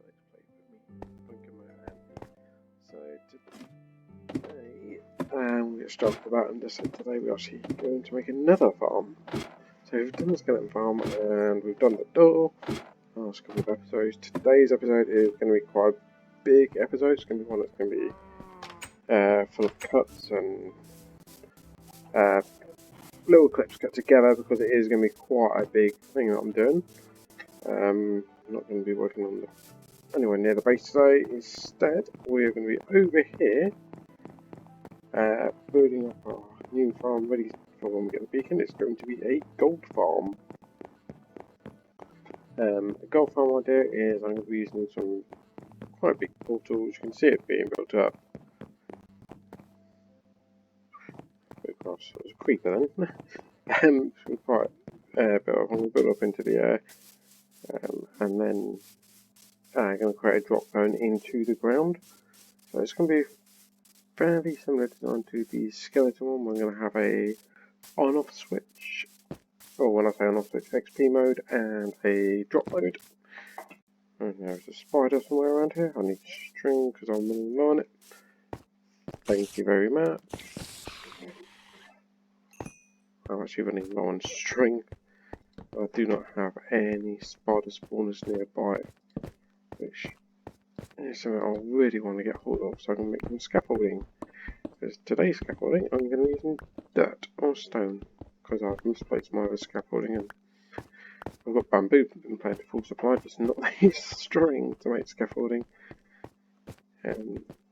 let's play with me. Blinking my hand. So today, we get started with that, and just today we're actually going to make another farm. So we've done the skeleton farm, and we've done the door. Last couple of episodes. Today's episode is going to be quite a big episode. It's going to be one that's going to be full of cuts and little clips cut together, because it is going to be quite a big thing that I'm doing. I'm not going to be working on anywhere near the base today. Instead, we are going to be over here building up our new farm ready for when we get the beacon. It's going to be a gold farm. The gold farm idea is I'm going to be using some quite big portals. You can see it being built up. Across, it was a creeper then. Quite built up. I'm going to build up into the air, and then I'm going to create a drop zone into the ground. So it's going to be fairly similar design to the skeleton one. We're going to have a on-off switch, or when I say on-off switch, XP mode and a drop mode. And there's a spider somewhere around here. I need string because I'm running low on it. Thank you very much. I'm actually running low on string. I do not have any spider spawners nearby, which is something I really want to get hold of so I can make some scaffolding. Because today's scaffolding, I'm going to be using dirt or stone, because I've misplaced my other scaffolding, and I've got bamboo in plenty full supply, just not the string to make scaffolding.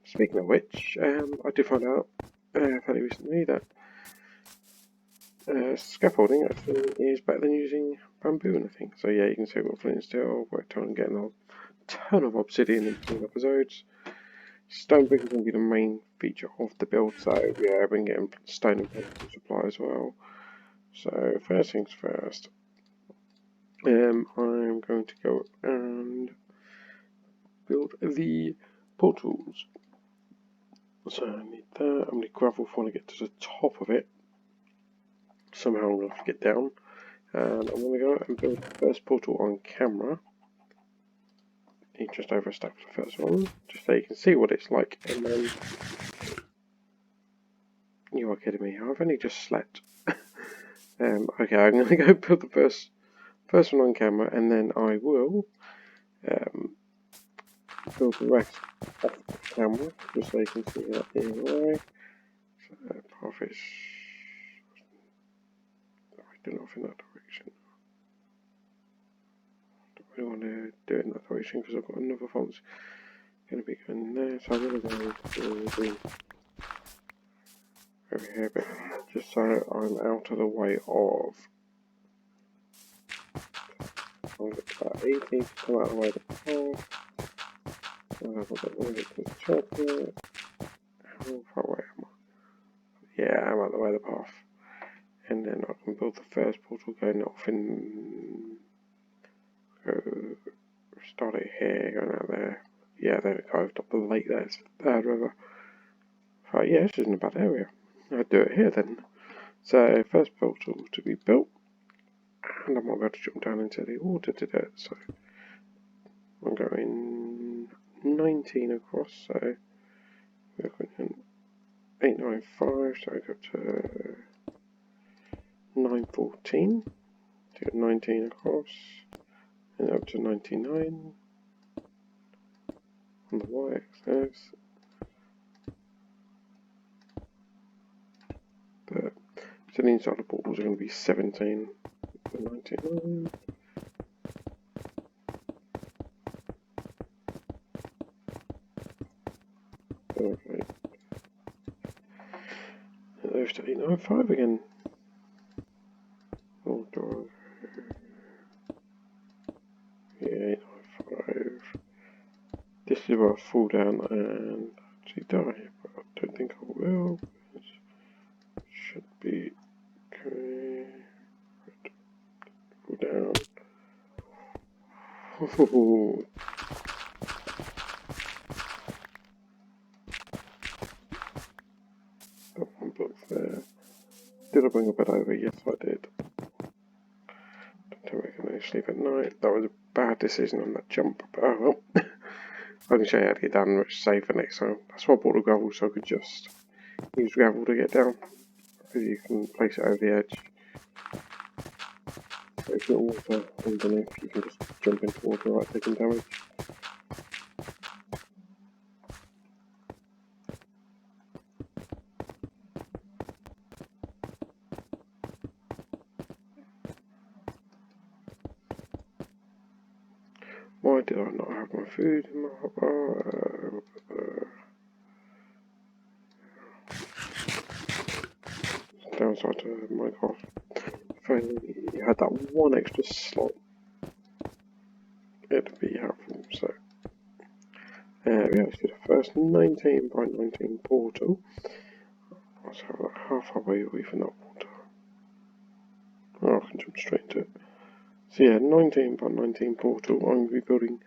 Speaking of which, I did find out fairly recently that scaffolding actually is better than using bamboo and everything. So yeah, you can see I've got flint and steel, worked on getting a ton of obsidian in 2 episodes. Stone brick is going to be the main feature of the build, so yeah, I've been getting stone and plentiful supply as well. So first things first, I'm going to go and build the portals. So I need that. I need gravel for when I get to the top of it. Somehow I'm going to have to get down, and I'm going to go and build the first portal on camera. Just over a stack for the first one, just so you can see what it's like. And then you are kidding me, I've only just slept. Okay, I'm going to go build the first one on camera, and then I will build the rest off the camera, just so you can see that anyway. So path is right enough in that direction. I want to do it in that direction because I've got another farm going to be going there, so I'm going to go over here, but just so I'm out of the way of. I'll get about 80 to come out of the way of the path. I'll have a bit more to the chocolate. How far away am I? Yeah, I'm out of the way of the path. And then I can build the first portal going off in. Start it here, going out there. Yeah, there we go, top of the lake there, it's the third river. Right, yeah, this isn't a bad area. I'll do it here then. So, first portal to be built, and I might be able to jump down into the water to do it. So, I'm going 19 across, so we're going 895, so I go to 914, to get 19 across, and up to 99 on the y-axis. So the inside of the portals are going to be 17 to 99. Perfect. And those to 895 again. Oh, dog. Yeah, 895. This is where I fall down and actually die, but I don't think I will. It should be okay. Go down. Oh. Got one block there. Did I bring a bed over? Yes, I did. Don't think I can only sleep at night. That was a bad decision on that jump, but oh well. I can show you how to get down, which is safer next time. That's why I bought the gravel, so I could just use gravel to get down. Because you can place it over the edge. So if you've got water underneath, you can just jump into water without taking damage. Why did I not have my food in my hotbar? Downside to Minecraft. If only you had that one extra slot, it'd be helpful. So, we actually did the first 19 by 19 portal. Let's have that half our way from that water. Oh, I can jump straight into it. So yeah, 19 by 19 portal. I'm going to be building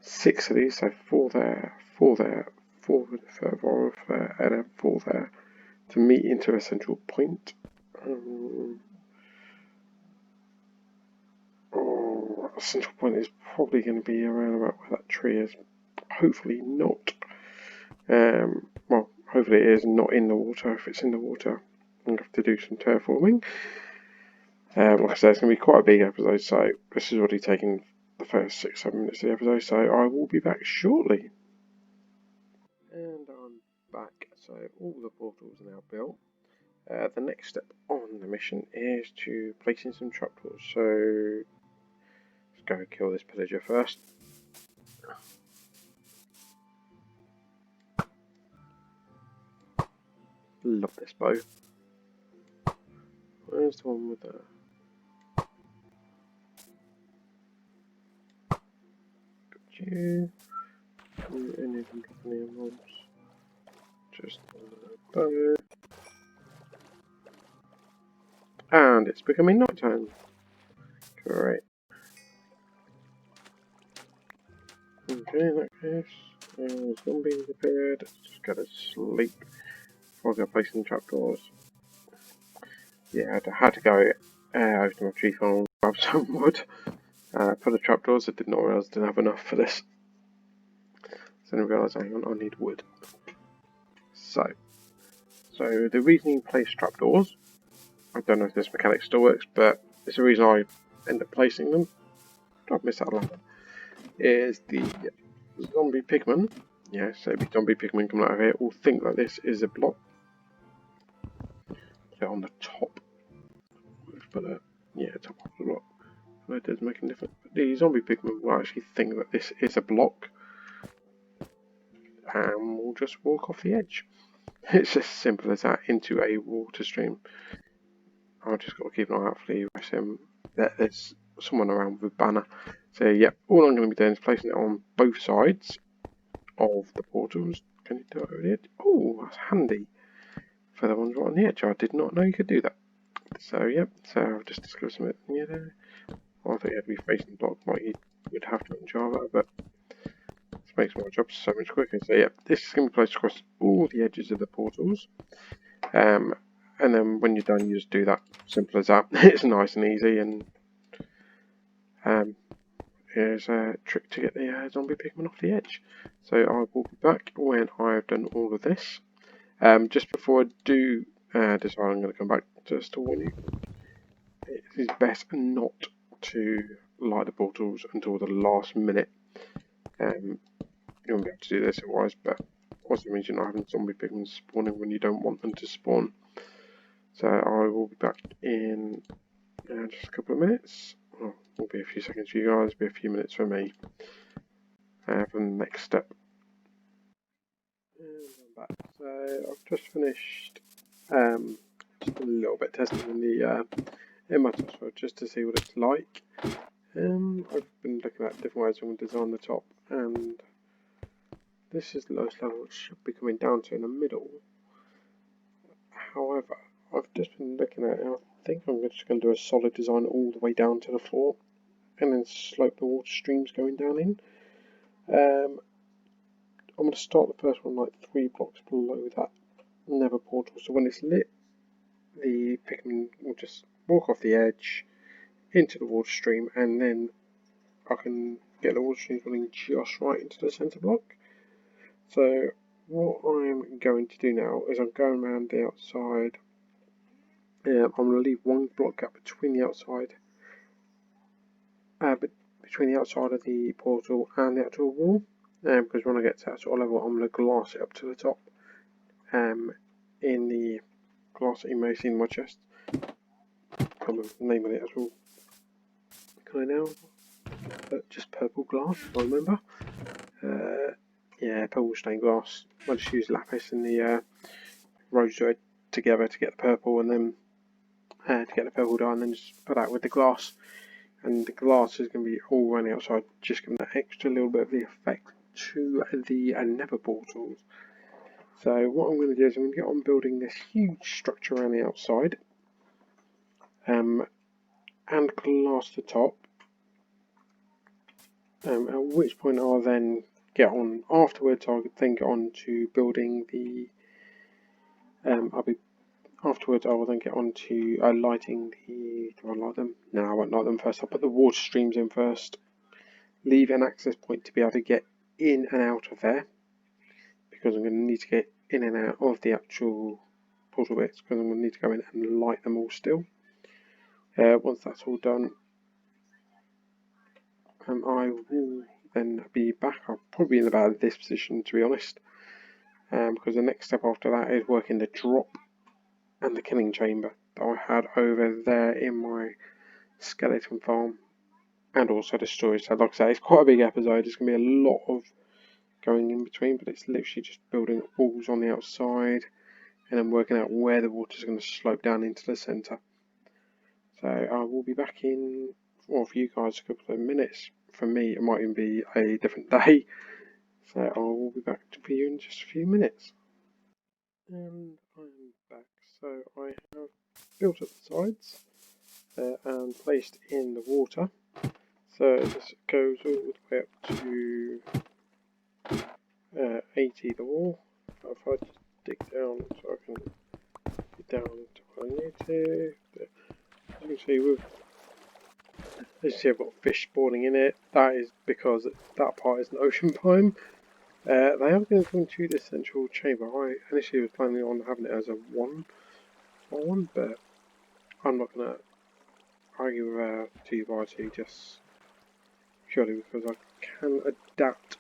6 of these, so 4 there, 4 there, 4 further off there, and then 4 there to meet into a central point. A central point is probably going to be around about where that tree is. Hopefully not. Well, hopefully it is not in the water. If it's in the water, I'm going to have to do some terraforming. Like I said, it's going to be quite a big episode, so this is already taken the first 6-7 minutes of the episode, so I will be back shortly. And I'm back, so all the portals are now built. The next step on the mission is to place in some trapdoors, so let's go kill this pillager first. Love this bow. Where's the one with the... Got you. Any of them dropping any mobs? Just a bow. And it's becoming night time. Great. Okay, in that case, zombies appeared. Let's just go to sleep before I go placing trapdoors. Yeah, I had to go over to my tree farm and grab some wood for the trapdoors. I did not realise I didn't have enough for this. So then I realised, hang on, I need wood. So the reason you place trapdoors, I don't know if this mechanic still works, but it's the reason I end up placing them. I've missed that lamp. Is the zombie pigmen, yeah, so the zombie pigmen coming out of here will think that this is a block. Put it on the top. But yeah, top of the block. So it does make a difference. But the zombie pigmen will actually think that this is a block and will just walk off the edge. It's as simple as that, into a water stream. I've just got to keep an eye out for the there's someone around with a banner. So yeah, all I'm going to be doing is placing it on both sides of the portals. Can you do it over the edge? Oh, that's handy for the ones right on the edge. I did not know you could do that. So yeah, so I've just discovered something near there. I thought you had to be facing the block like you would have to in Java, but this makes my job so much quicker. So yeah, this is going to be placed across all the edges of the portals. And then when you're done, you just do that. Simple as that. It's nice and easy, and here's a trick to get the zombie pigmen off the edge. So I will be back when I've done all of this. Just before I do decide I'm going to come back, just to warn you, it is best not to light the portals until the last minute. You won't be able to do this otherwise, but also means you're not having zombie pigmen spawning when you don't want them to spawn. So I will be back in just a couple of minutes. Well, will be a few seconds for you guys, be a few minutes for me for the next step. And I'm back. So I've just finished just a little bit testing in my software just to see what it's like. I've been looking at different ways I'm going to design the top, and this is the lowest level, it should be coming down to in the middle. However, I've just been looking at it, and I think I'm just going to do a solid design all the way down to the floor, and then slope the water streams going down in. I'm going to start the first one like 3 blocks below that nether portal, so when it's lit, the pigmen will just walk off the edge into the water stream, and then I can get the water streams running just right into the centre block. So what I'm going to do now is I'm going around the outside. I'm going to leave one block gap between the outside, between the outside of the portal and the actual wall. Because when I get to that sort of level, I'm going to glass it up to the top. In the glass that you may see in my chest. I can't remember the name of it as well. Can I now? Just purple glass, I remember. Yeah, purple stained glass. I just use lapis and the rose red together to get the purple, and then to get the purple dye, and then just put that with the glass. And the glass is going to be all around the outside, just giving that extra little bit of the effect to the nether portals. So what I'm going to do is I'm going to get on building this huge structure around the outside, and glass the top. At which point I'll then get on afterwards. I'll then get on to building the. Afterwards I will then get on to lighting the. Do I light them? No, I won't light them first. I'll put the water streams in first. Leave an access point to be able to get in and out of there, because I'm going to need to get in and out of the actual portal bits, because I'm going to need to go in and light them all still. Once that's all done, I will then be back. I'll probably be in about this position, to be honest, because the next step after that is working the drop and the killing chamber that I had over there in my skeleton farm, and also the storage. So like I say, it's quite a big episode. There's going to be a lot of going in between, but it's literally just building walls on the outside and then working out where the water is going to slope down into the centre. So I will be back in, or for you guys, a couple of minutes. For me, it might even be a different day. So I will be back for you in just a few minutes. And I'm back. So I have built up the sides and placed in the water. So this goes all the way up to 80 the wall. If I just dig down so I can get down to where I need to. But as you can see, as you see, I've got fish spawning in it. That is because that part is an ocean biome. They are going to come to the central chamber. I initially was planning on having it as a 1-for-1, but I'm not going to argue with 2x2 just purely because I can adapt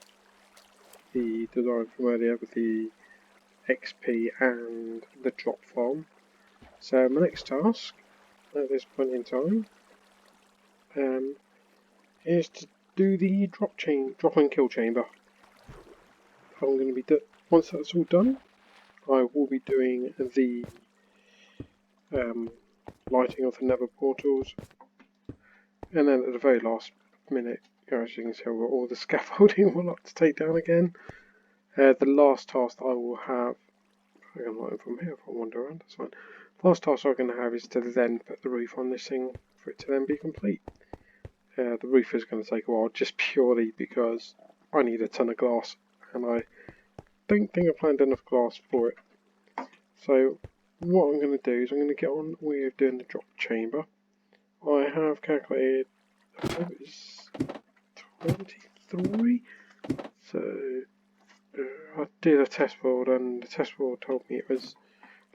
the design from earlier with the XP and the drop farm. So my next task at this point in time is to do the drop and kill chamber. I'm going to be once that's all done, I will be doing the lighting of the nether portals, and then at the very last minute, as you can see, I've got all the scaffolding we'll have to take down again. The last task that I will have, I can light it from here if I wander around, that's fine. The last task I'm going to have is to then put the roof on this thing for it to then be complete. The roof is going to take a while just purely because I need a ton of glass, and I don't think I planned enough glass for it. So what I'm going to do is I'm going to get on with doing the drop chamber. I have calculated, I think it's 23, so I did a test build, and the test build told me it was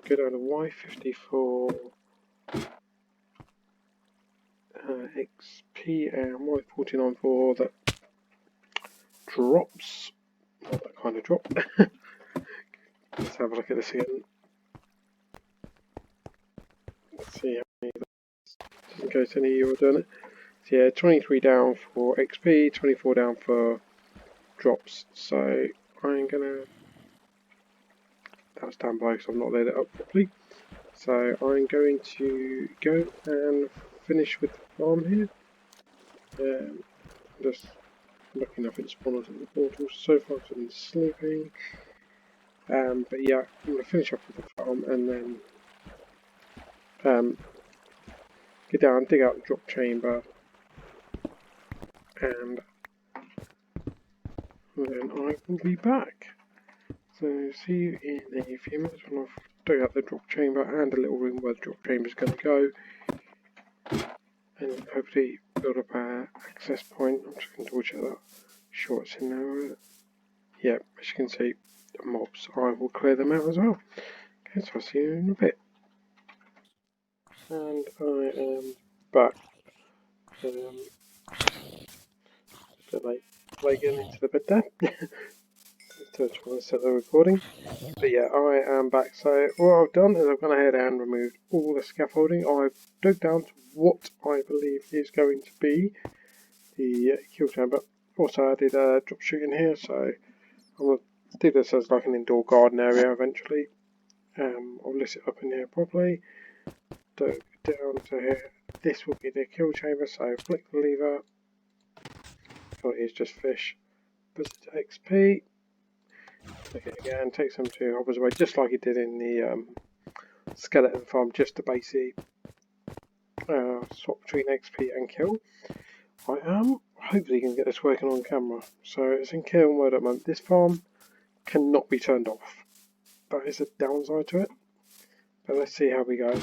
go down to Y54 XP and Y49 for the drops. Not that kind of drop. Let's have a look at this again. Let's see how many of those, just in case any of you are doing it. So yeah, 23 down for XP, 24 down for drops. So I'm gonna. That's down below because I've not laid it up properly. So I'm going to go and finish with the farm here. Just looking up at spawners in the portal. So far I've been sleeping. But yeah, I'm going to finish up with the farm and then get down, dig out the drop chamber, and then I will be back. So see you in a few minutes when I've dug out the drop chamber and a little room where the drop chamber is going to go, and hopefully build up our access point. I'm just going to double check that. Sure, it's in there. Yeah, as you can see, the mobs. I will clear them out as well. Okay, so I'll see you in a bit. And I am back. Late getting into the bed there. Still trying to set the recording. But yeah, I am back. So what I've done is I've gone ahead and removed all the scaffolding. I've dug down to what I believe is going to be the kill chamber. Also I did a drop shooting here, so I'm going to do this as like an indoor garden area eventually. I'll list it up in here properly. Dug down to here. This will be the kill chamber, so flick the lever. Oh, it is just fish. Put it to XP. Click it again, take some to hoppers away, just like it did in the skeleton farm, just to basically swap between XP and kill. I am hopefully going to get this working on camera. So it's in kill mode at the moment. This farm cannot be turned off. That is a downside to it. But let's see how we go.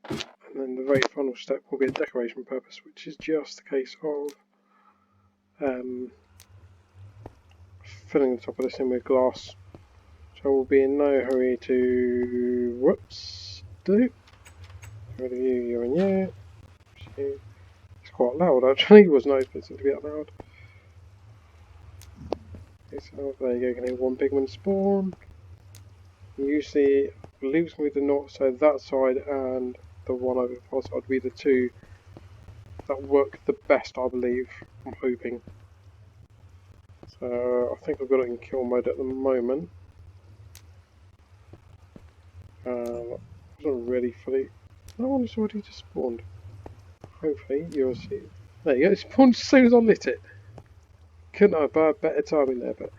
And then the very final step will be a decoration purpose, which is just a case of filling the top of this in with glass. So we'll be in no hurry to do. Whether you and you. It's quite loud actually, it was not expecting to be that loud. Okay, so there you go, getting one pigman spawn. Usually leaves me the north side, that side and the one over the far side would be the two that work the best, I believe. I'm hoping. So I think I've got it in kill mode at the moment. I wasn't ready for the... That one is already just spawned. Hopefully you'll see. There you go, it spawned as soon as I lit it. Couldn't have had better timing there, but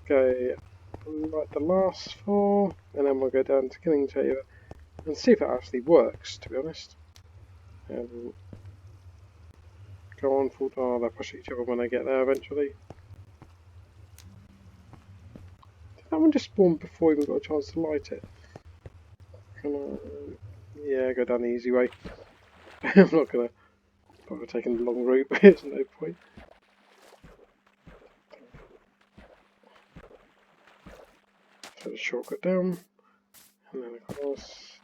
go like the last four, and then we'll go down to killing chamber and see if it actually works, to be honest. Go on full. Oh, they'll push each other when they get there eventually. Did that one just spawn before we even got a chance to light it? Can I... Yeah, go down the easy way. I'm not gonna bother taking the long route, there's no point. So the shortcut down, and then across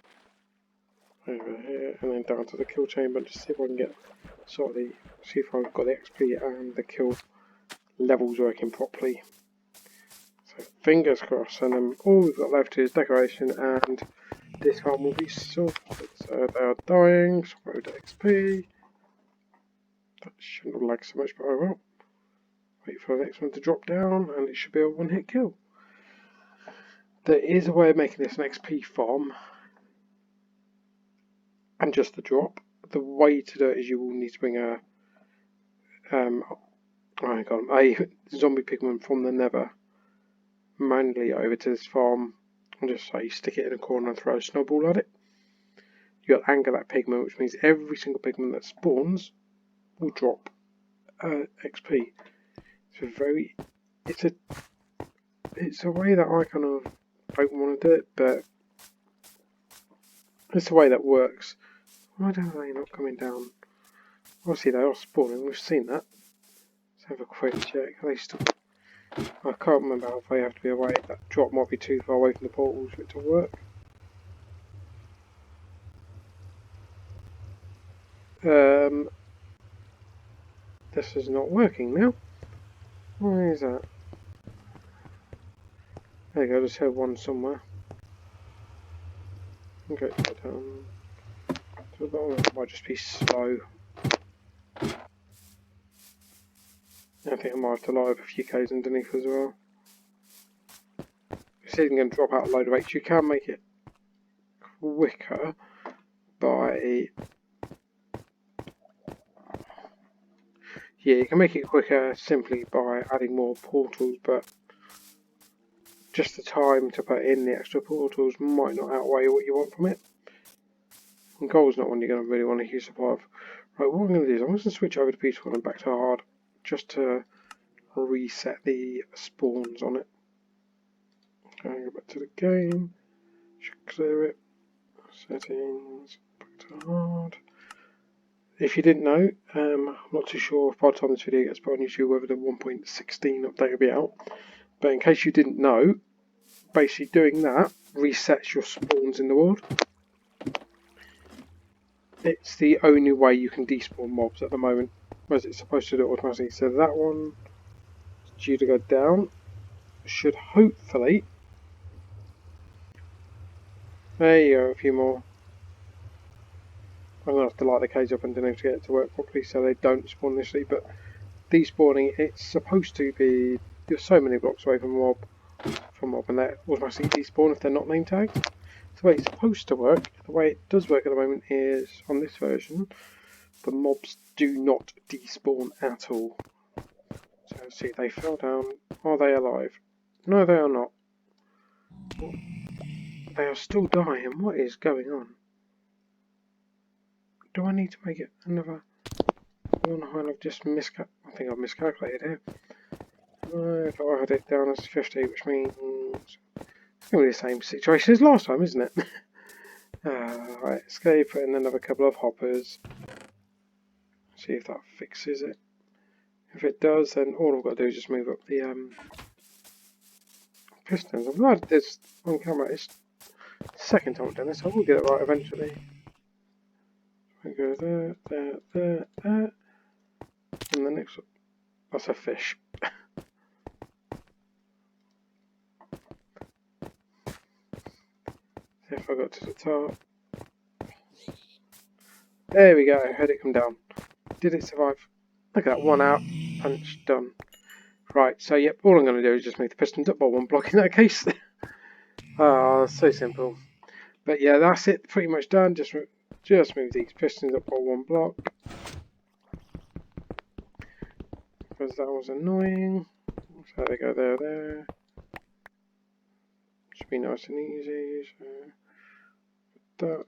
over here, and then down to the kill chamber to see if I can get slightly, see if I've got the XP and the kill levels working properly. So fingers crossed, and then all we've got left is decoration, and this one will be sorted. So they are dying, so go to XP. That shouldn't lag so much, but I will. Wait for the next one to drop down, and it should be a one-hit kill. There is a way of making this an XP farm, and just the drop. The way to do it is you will need to bring a zombie pigman from the nether manually over to this farm, and just say stick it in a corner and throw a snowball at it. You got to anchor that pigman, which means every single pigman that spawns will drop XP. It's a way that I kind of don't want to do it, but it's the way that works. Why don't they not coming down? Obviously they are spawning, we've seen that. Let's have a quick check. Are they still... I can't remember how far you have to be away. That drop might be too far away from the portals for it to work. This is not working now. Why is that? There you go, just have one somewhere. Okay, down to the bottom. It might just be slow. I think I might have to light up a few Ks underneath as well. This isn't going to drop out a load of H. You can make it quicker by... Yeah, you can make it quicker simply by adding more portals, but just the time to put in the extra portals might not outweigh what you want from it. And gold's not one you're going to really want a huge supply of. Right, what I'm going to do is I'm going to switch over to peaceful and back to hard, just to reset the spawns on it. Okay, go back to the game, should clear it, settings, back to hard. if you didn't know, I'm not too sure if by the time this video gets put on YouTube whether the 1.16 update will be out. But in case you didn't know, basically doing that resets your spawns in the world. It's the only way you can despawn mobs at the moment, whereas it's supposed to do it automatically. So that one is due to go down. Should hopefully. There you go, a few more. I'm going to have to light the cage up and then have to get it to work properly so they don't spawn initially. But despawning, it's supposed to be. You're so many blocks away from mob, and they automatically despawn if they're not name tagged. So the way it's supposed to work, the way it does work at the moment is on this version, the mobs do not despawn at all. So see, they fell down. Are they alive? No, they are not. They are still dying. What is going on? Do I need to make it another one? I've just I think I've miscalculated here. I had it down as 50, which means it's going to be the same situation as last time, isn't it? Right, escape, put in another couple of hoppers. See if that fixes it. If it does, then all I've got to do is just move up the pistons. I'm glad this on camera. It's the second time I've done this, so I will get it right eventually. We go there, there, there, there. And the next one, that's a fish. If I got to the top. There we go, heard it come down. Did it survive? Look at that, one out, punch, done. Right, so yep, all I'm going to do is just move the pistons up by one block in that case. Oh, so simple. But yeah, that's it, pretty much done. Just move these pistons up by one block. Because that was annoying. So they go there. Should be nice and easy. So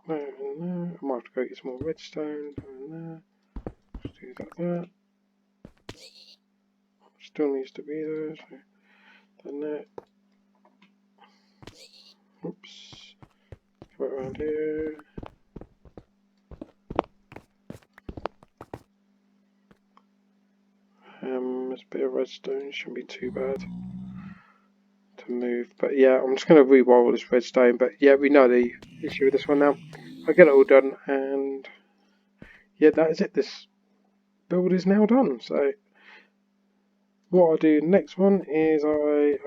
there and there. I might have to go get some more redstone. And there. Just do that. Still needs to be there. So then that. Oops. Come around here. This bit of redstone shouldn't be too bad to move. But yeah, I'm just going to rewire this redstone. But yeah, we know the issue with this one now. I'll get it all done, and yeah, that is it. This build is now done. So what I'll do next one is I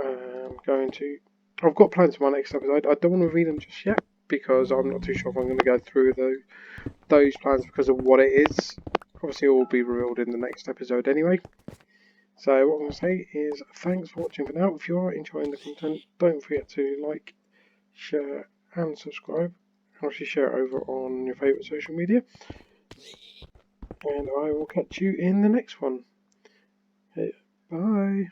am going to. I've got plans for my next episode. I don't want to read them just yet because I'm not too sure if I'm going to go through those plans because of what it is. Obviously, it will be revealed in the next episode anyway. So what I'm going to say is thanks for watching for now. If you are enjoying the content, don't forget to like, share and subscribe. And obviously share it over on your favourite social media. And I will catch you in the next one. Bye.